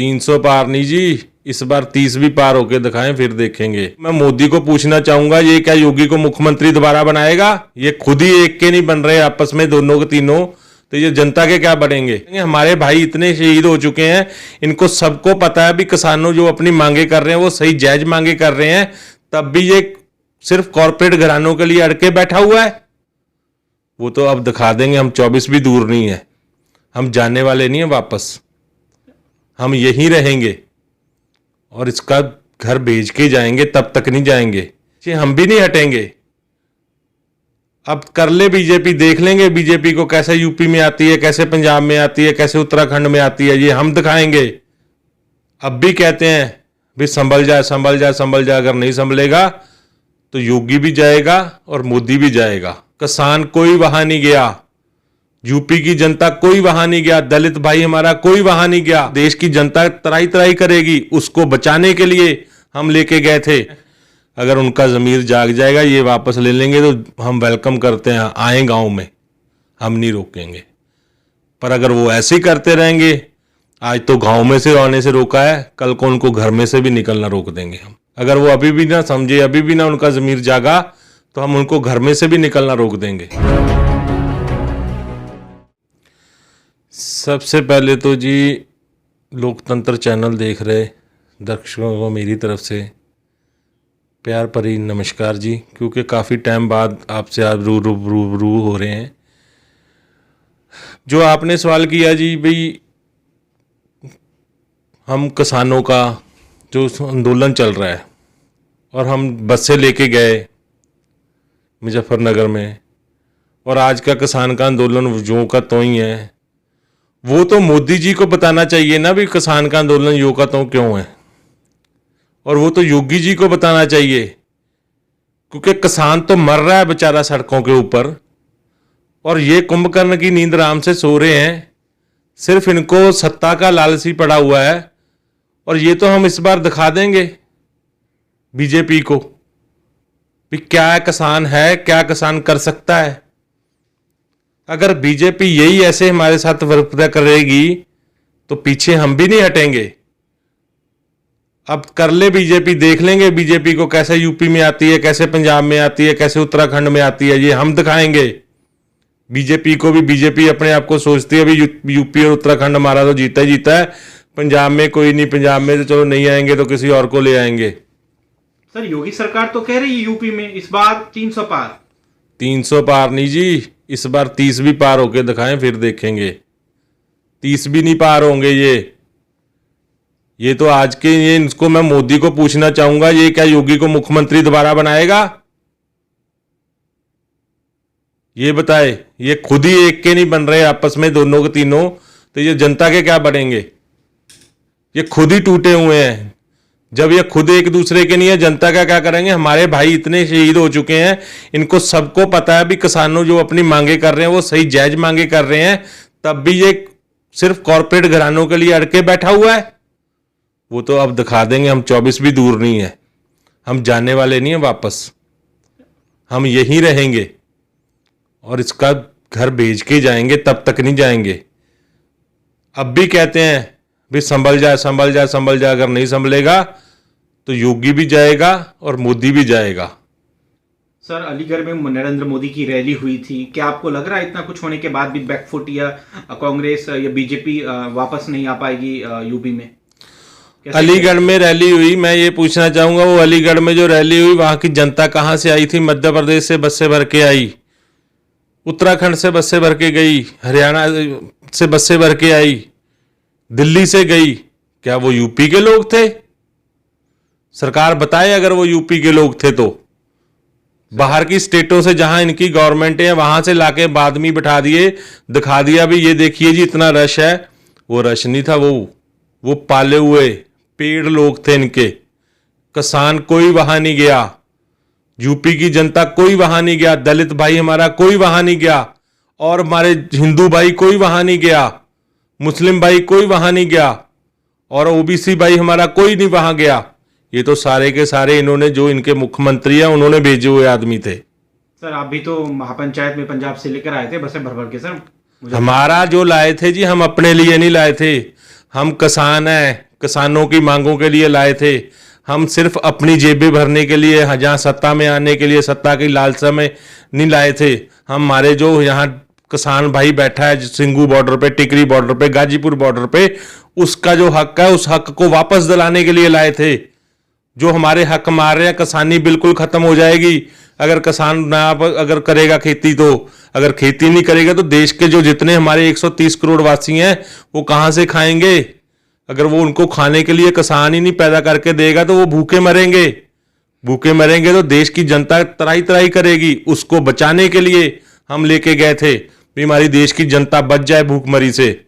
300 पार नहीं जी, इस बार 30 भी पार होके दिखाएं, फिर देखेंगे। मैं मोदी को पूछना चाहूंगा, ये क्या योगी को मुख्यमंत्री दोबारा बनाएगा? ये खुद ही एक के नहीं बन रहे आपस में, दोनों के तीनों, तो ये जनता के क्या बढ़ेंगे? हमारे भाई इतने शहीद हो चुके हैं, इनको सबको पता है भी किसानों जो अपनी मांगे कर रहे हैं वो सही जायज मांगे कर रहे हैं, तब भी ये सिर्फ कॉर्पोरेट घरानों के लिए अड़के बैठा हुआ है। वो तो अब दिखा देंगे, हम 24 भी दूर नहीं है, हम जाने वाले नहीं है वापस, हम यहीं रहेंगे और इसका घर बेच के जाएंगे, तब तक नहीं जाएंगे जी, हम भी नहीं हटेंगे। अब कर ले बीजेपी, देख लेंगे बीजेपी को कैसे यूपी में आती है, कैसे पंजाब में आती है, कैसे उत्तराखंड में आती है, ये हम दिखाएंगे। अब भी कहते हैं भी संभल जाए संभल जाए संभल जाए, अगर नहीं संभलेगा तो योगी भी जाएगा और मोदी भी जाएगा। किसान कोई वहां नहीं गया, यूपी की जनता कोई वहां नहीं गया, दलित भाई हमारा कोई वहां नहीं गया। देश की जनता तराई तराई करेगी, उसको बचाने के लिए हम लेके गए थे। अगर उनका जमीर जाग जाएगा, ये वापस ले लेंगे तो हम वेलकम करते हैं, आए गांव में, हम नहीं रोकेंगे। पर अगर वो ऐसे ही करते रहेंगे, आज तो गांव में से आने से रोका है, कल को उनको घर में से भी निकलना रोक देंगे हम। अगर वो अभी भी ना समझे, अभी भी ना उनका जमीर जागा, तो हम उनको घर में से भी निकलना रोक देंगे। सबसे पहले तो जी लोकतंत्र चैनल देख रहे दर्शकों को मेरी तरफ से प्यार भरी नमस्कार जी, क्योंकि काफ़ी टाइम बाद आपसे आज रूबरू हो रहे हैं। जो आपने सवाल किया जी, भाई हम किसानों का जो आंदोलन चल रहा है और हम बस से लेके गए मुजफ्फरनगर में, और आज का किसान का आंदोलन जो का तो ही है, वो तो मोदी जी को बताना चाहिए ना भी किसान का आंदोलन यो का तो क्यों है, और वो तो योगी जी को बताना चाहिए, क्योंकि किसान तो मर रहा है बेचारा सड़कों के ऊपर, और ये कुंभकर्ण की नींद आराम से सो रहे हैं। सिर्फ इनको सत्ता का लालची पड़ा हुआ है, और ये तो हम इस बार दिखा देंगे बीजेपी को भी क्या किसान है, क्या किसान कर सकता है। अगर बीजेपी यही ऐसे हमारे साथ वर्ताव करेगी तो पीछे हम भी नहीं हटेंगे। अब कर ले बीजेपी, देख लेंगे बीजेपी को कैसे यूपी में आती है, कैसे पंजाब में आती है, कैसे उत्तराखंड में आती है, ये हम दिखाएंगे बीजेपी को भी। बीजेपी अपने आप को सोचती है भी यूपी और उत्तराखंड हमारा तो जीता ही जीता है, पंजाब में कोई नहीं, पंजाब में तो चलो नहीं आएंगे तो किसी और को ले आएंगे। सर योगी सरकार तो कह रही है यूपी में इस बार 300 पार। 300 पार नहीं जी, इस बार 30 भी पार होके दिखाएं, फिर देखेंगे। 30 भी नहीं पार होंगे ये तो आज के, ये इसको मैं मोदी को पूछना चाहूंगा, ये क्या योगी को मुख्यमंत्री दोबारा बनाएगा? ये बताए, ये खुद ही एक के नहीं बन रहे आपस में, दोनों के तीनों, तो ये जनता के क्या बढ़ेंगे? ये खुद ही टूटे हुए हैं। जब ये खुद एक दूसरे के नहीं है, जनता का क्या करेंगे? हमारे भाई इतने शहीद हो चुके हैं, इनको सबको पता है भी किसानों जो अपनी मांगे कर रहे हैं वो सही जायज मांगे कर रहे हैं, तब भी ये सिर्फ कॉर्पोरेट घरानों के लिए अड़के बैठा हुआ है। वो तो अब दिखा देंगे, हम 24 भी दूर नहीं है, हम जाने वाले नहीं है वापस, हम यहीं रहेंगे और इसका घर बेच के जाएंगे, तब तक नहीं जाएंगे। अब भी कहते हैं भी संभल जाए संभल जाए संभल जाए, अगर नहीं संभलेगा तो योगी भी जाएगा और मोदी भी जाएगा। सर अलीगढ़ में नरेंद्र मोदी की रैली हुई थी, क्या आपको लग रहा है इतना कुछ होने के बाद भी बैकफुट या कांग्रेस या बीजेपी वापस नहीं आ पाएगी यूपी में? अलीगढ़ में रैली हुई, मैं ये पूछना चाहूंगा, वो अलीगढ़ में जो रैली हुई वहां की जनता कहां से आई थी? मध्य प्रदेश से बसें भर के आई, उत्तराखंड से बसें भर के गई, हरियाणा से बसें भर के आई, दिल्ली से गई। क्या वो यूपी के लोग थे? सरकार बताए अगर वो यूपी के लोग थे तो। बाहर की स्टेटों से जहां इनकी गवर्नमेंट है वहां से लाके बाद में बिठा दिए, दिखा दिया भी ये देखिए जी इतना रश है। वो रश नहीं था, वो पाले हुए पेड़ लोग थे इनके। किसान कोई वहां नहीं गया, यूपी की जनता कोई वहां नहीं गया, दलित भाई हमारा कोई वहां नहीं गया, और हमारे हिंदू भाई कोई वहां नहीं गया, मुस्लिम भाई कोई वहां नहीं गया, और ओबीसी भाई हमारा कोई नहीं वहां गया। ये तो सारे के सारे इन्होंने, जो इनके मुख्यमंत्री हैं उन्होंने भेजे हुए आदमी थे। सर आप भी तो महापंचायत में पंजाब से लेकर आए थे बसें भर भर के। सर हमारा जो लाए थे जी, हम अपने लिए नहीं लाए थे, हम किसान हैं, किसानों की मांगों के लिए लाए थे। हम सिर्फ अपनी जेबें भरने के लिए, जहाँ सत्ता में आने के लिए, सत्ता की लालसा में नहीं लाए थे। हमारे जो यहाँ किसान भाई बैठा है सिंगू बॉर्डर पे, टिकरी बॉर्डर पे, गाजीपुर बॉर्डर पे, उसका जो हक है उस हक को वापस दिलाने के लिए लाए थे। जो हमारे हक मार रहे हैं, किसानी बिल्कुल खत्म हो जाएगी अगर किसान ना अगर करेगा खेती। तो अगर खेती नहीं करेगा तो देश के जो जितने हमारे 130 करोड़ वासी हैं वो कहाँ से खाएंगे? अगर वो उनको खाने के लिए किसान ही नहीं पैदा करके देगा तो वो भूखे मरेंगे। भूखे मरेंगे तो देश की जनता तराई तराई करेगी। उसको बचाने के लिए हम लेके गए थे भी हमारी देश की जनता बच जाए भूखमरी से,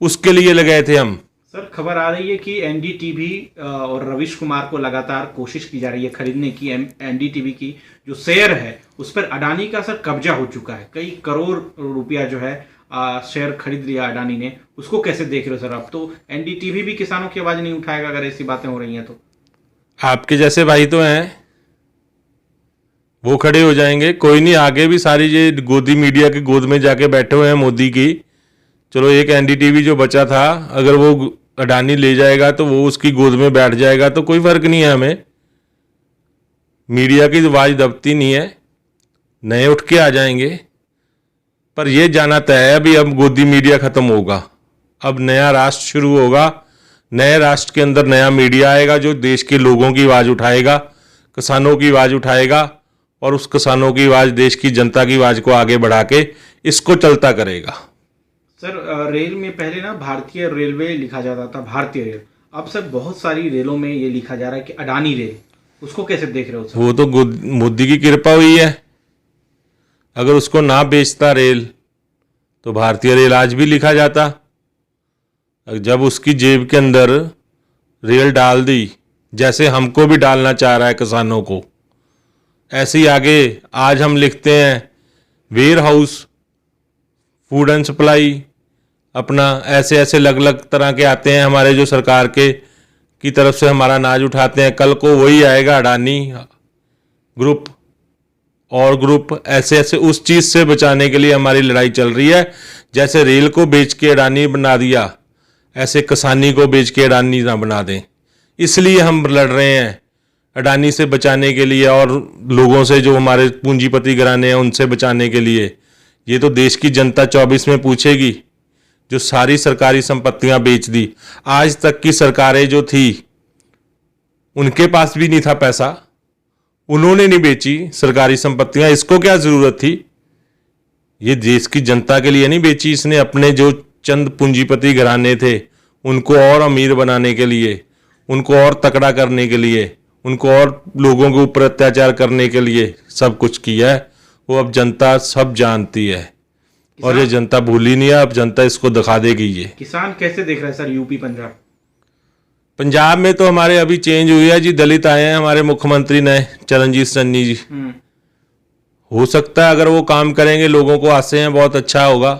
उसके लिए लगाए थे हम। सर, खबर आ रही है कि एनडीटीवी और रवीश कुमार को लगातार कोशिश की जा रही है खरीदने की। एनडीटीवी की जो शेयर है उस पर अडानी का सर कब्जा हो चुका है। कई करोड़ रुपया जो है शेयर खरीद लिया अडानी ने। उसको कैसे देख रहे हो सर? अब तो एनडीटीवी भी किसानों की आवाज नहीं उठाएगा अगर ऐसी बातें हो रही हैं तो। आपके जैसे भाई तो हैं, वो खड़े हो जाएंगे। कोई नहीं, आगे भी सारी ये गोदी मीडिया की गोद में जाके बैठे हुए हैं मोदी की। चलो एक एनडीटीवी जो बचा था, अगर वो अडानी ले जाएगा तो वो उसकी गोद में बैठ जाएगा तो कोई फर्क नहीं है हमें। मीडिया की आवाज दबती नहीं है, नए उठ के आ जाएंगे। पर यह जाना तय है अभी, अब गोदी मीडिया खत्म होगा, अब नया राष्ट्र शुरू होगा। नए राष्ट्र के अंदर नया मीडिया आएगा जो देश के लोगों की आवाज़ उठाएगा, किसानों की आवाज़ उठाएगा और उस किसानों की आवाज़, देश की जनता की आवाज़ को आगे बढ़ा के इसको चलता करेगा। सर, रेल में पहले ना भारतीय रेलवे लिखा जाता था, भारतीय रेल। अब सर बहुत सारी रेलों में ये लिखा जा रहा है कि अडानी रेल। उसको कैसे देख रहे हो सर? वो तो मोदी की कृपा हुई है। अगर उसको ना बेचता रेल तो भारतीय रेल आज भी लिखा जाता। जब उसकी जेब के अंदर रेल डाल दी, जैसे हमको भी डालना चाह रहा है किसानों को, ऐसे ही आगे आज हम लिखते हैं warehouse, food and supply, अपना ऐसे ऐसे अलग अलग तरह के आते हैं हमारे जो सरकार के की तरफ से हमारा नाज उठाते हैं। कल को वही आएगा अडानी ग्रुप और ग्रुप, ऐसे ऐसे उस चीज़ से बचाने के लिए हमारी लड़ाई चल रही है। जैसे रेल को बेच के अडानी बना दिया, ऐसे किसानी को बेच के अडानी ना बना दें। इसलिए हम लड़ रहे हैं अडानी से बचाने के लिए और लोगों से जो हमारे पूंजीपति घराने हैं उनसे बचाने के लिए। ये तो देश की जनता 24 में पूछेगी। जो सारी सरकारी संपत्तियां बेच दी, आज तक की सरकारें जो थी उनके पास भी नहीं था पैसा, उन्होंने नहीं बेची सरकारी संपत्तियां। इसको क्या जरूरत थी? ये देश की जनता के लिए नहीं बेची इसने, अपने जो चंद पूंजीपति घराने थे उनको और अमीर बनाने के लिए, उनको और तकड़ा करने के लिए, उनको और लोगों के ऊपर अत्याचार करने के लिए सब कुछ किया है। वो अब जनता सब जानती है और ये जनता भूली नहीं है। अब जनता इसको दिखा देगी। ये किसान कैसे देख रहा है सर यूपी पंजाब? पंजाब में तो हमारे अभी चेंज हुई है जी, दलित आए हैं हमारे मुख्यमंत्री नए, चरणजीत सन्नी जी। हो सकता है अगर वो काम करेंगे, लोगों को आसे हैं, बहुत अच्छा होगा।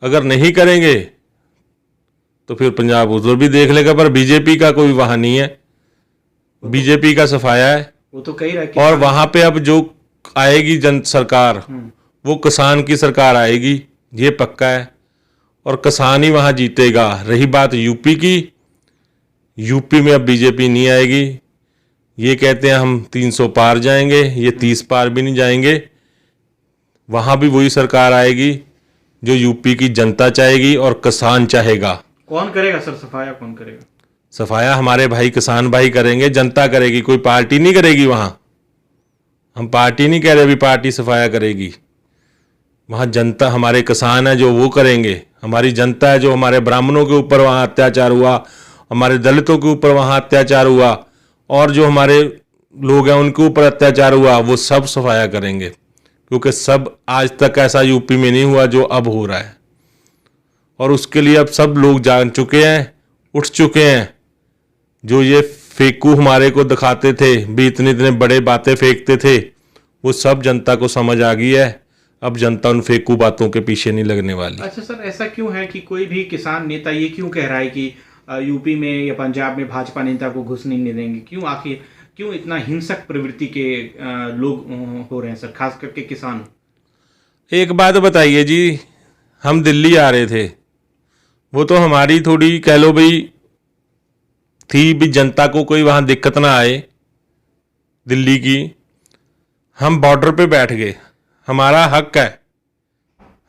अगर नहीं करेंगे तो फिर पंजाब उधर भी देख लेगा। पर बीजेपी का कोई वहां नहीं है, बीजेपी का सफाया है। वो तो कही रहा है और वहां पे अब जो आएगी जन सरकार, वो किसान की सरकार आएगी, ये पक्का है। और किसान ही वहां जीतेगा। रही बात यूपी की, यूपी में अब बीजेपी नहीं आएगी। ये कहते हैं हम 300 पार जाएंगे, ये 30 पार भी नहीं जाएंगे। वहां भी वही सरकार आएगी जो यूपी की जनता चाहेगी और किसान चाहेगा। कौन करेगा सर सफाया? कौन करेगा सफाया? हमारे भाई किसान भाई करेंगे, जनता करेगी, कोई पार्टी नहीं करेगी। वहां हम पार्टी नहीं कह रहे भी पार्टी सफाया करेगी। वहां जनता, हमारे किसान है जो वो करेंगे। हमारी जनता है जो, हमारे ब्राह्मणों के ऊपर वहां अत्याचार हुआ, हमारे दलितों के ऊपर वहां अत्याचार हुआ और जो हमारे लोग हैं उनके ऊपर अत्याचार हुआ, वो सब सफाया करेंगे। क्योंकि सब आज तक ऐसा यूपी में नहीं हुआ जो अब हो रहा है। और उसके लिए अब सब लोग जान चुके हैं, उठ चुके हैं। जो ये फेकू हमारे को दिखाते थे, भी इतने इतने बड़े बातें फेंकते थे, वो सब जनता को समझ आ गई है। अब जनता उन फेकू बातों के पीछे नहीं लगने वाली। अच्छा सर, ऐसा क्यों है कि कोई भी किसान नेता ये क्यों कह रहा है कि यूपी में या पंजाब में भाजपा नेता को घुसने नहीं देंगे? क्यों आखिर क्यों इतना हिंसक प्रवृत्ति के लोग हो रहे हैं सर, खास करके किसान? एक बात बताइए जी, हम दिल्ली आ रहे थे, वो तो हमारी थोड़ी कह लो भाई थी भी, जनता को कोई वहाँ दिक्कत ना आए दिल्ली की। हम बॉर्डर पे बैठ गए, हमारा हक है।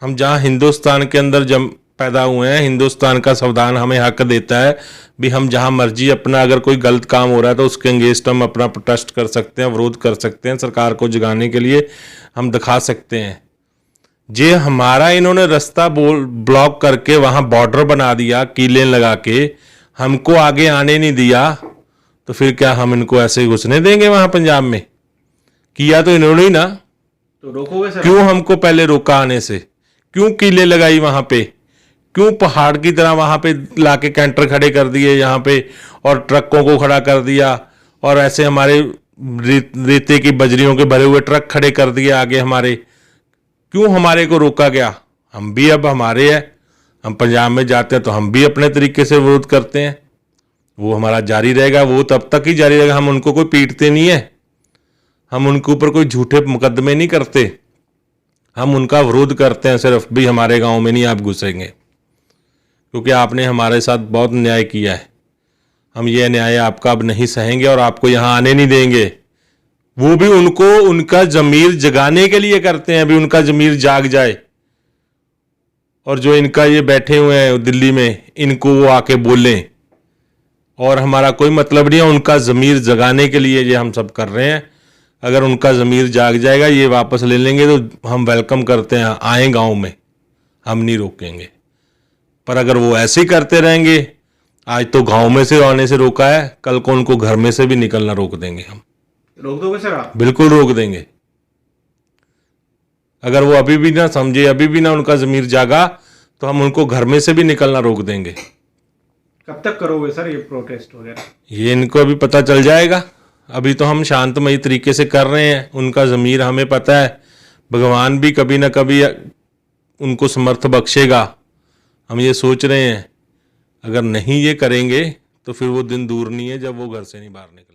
हम जहाँ हिंदुस्तान के अंदर जम पैदा हुए हैं, हिंदुस्तान का संविधान हमें हक देता है भी हम जहाँ मर्जी अपना, अगर कोई गलत काम हो रहा है तो उसके अगेंस्ट हम अपना प्रोटेस्ट कर सकते हैं, विरोध कर सकते हैं, सरकार को जगाने के लिए हम दिखा सकते हैं। जे हमारा इन्होंने रास्ता ब्लॉक करके वहाँ बॉर्डर बना दिया, कीलें लगा के हमको आगे आने नहीं दिया, तो फिर क्या हम इनको ऐसे ही घुसने देंगे वहाँ पंजाब में? किया तो इन्होंने ही ना। तो रोकोगे सर? क्यों हमको पहले रोका आने से? क्यों कीलें लगाई वहाँ पे? क्यों पहाड़ की तरह वहाँ पे लाके कैंटर खड़े कर दिए यहाँ पे, और ट्रकों को खड़ा कर दिया, और ऐसे हमारे रेते की बजरियों के भरे हुए ट्रक खड़े कर दिए आगे हमारे? क्यों हमारे को रोका गया? हम भी अब हमारे हैं, हम पंजाब में जाते हैं तो हम भी अपने तरीके से विरोध करते हैं, वो हमारा जारी रहेगा, वो तब तक ही जारी रहेगा। हम उनको कोई पीटते नहीं है, हम उनके ऊपर कोई झूठे मुकदमे नहीं करते, हम उनका विरोध करते हैं सिर्फ भी हमारे गांव में नहीं आप घुसेंगे, क्योंकि आपने हमारे साथ बहुत न्याय किया है। हम ये न्याय आपका अब नहीं सहेंगे और आपको यहाँ आने नहीं देंगे। वो भी उनको उनका जमीर जगाने के लिए करते हैं, अभी उनका जमीर जाग जाए, और जो इनका ये बैठे हुए हैं दिल्ली में, इनको वो आके बोलें। और हमारा कोई मतलब नहीं है, उनका ज़मीर जगाने के लिए ये हम सब कर रहे हैं। अगर उनका ज़मीर जाग जाएगा, ये वापस ले लेंगे, तो हम वेलकम करते हैं, आए गांव में, हम नहीं रोकेंगे। पर अगर वो ऐसे ही करते रहेंगे, आज तो गांव में से आने से रोका है, कल को उनको घर में से भी निकलना रोक देंगे हम। रोक दोगे सर आप? बिल्कुल रोक देंगे। अगर वो अभी भी ना समझे, अभी भी ना उनका ज़मीर जागा, तो हम उनको घर में से भी निकलना रोक देंगे। कब तक करोगे सर ये प्रोटेस्ट वगैरह? ये इनको अभी पता चल जाएगा। अभी तो हम शांतमयी तरीके से कर रहे हैं, उनका ज़मीर हमें पता है, भगवान भी कभी ना कभी उनको समर्थ बख्शेगा, हम ये सोच रहे हैं। अगर नहीं ये करेंगे तो फिर वो दिन दूर नहीं है जब वो घर से नहीं बाहर निकलेंगे।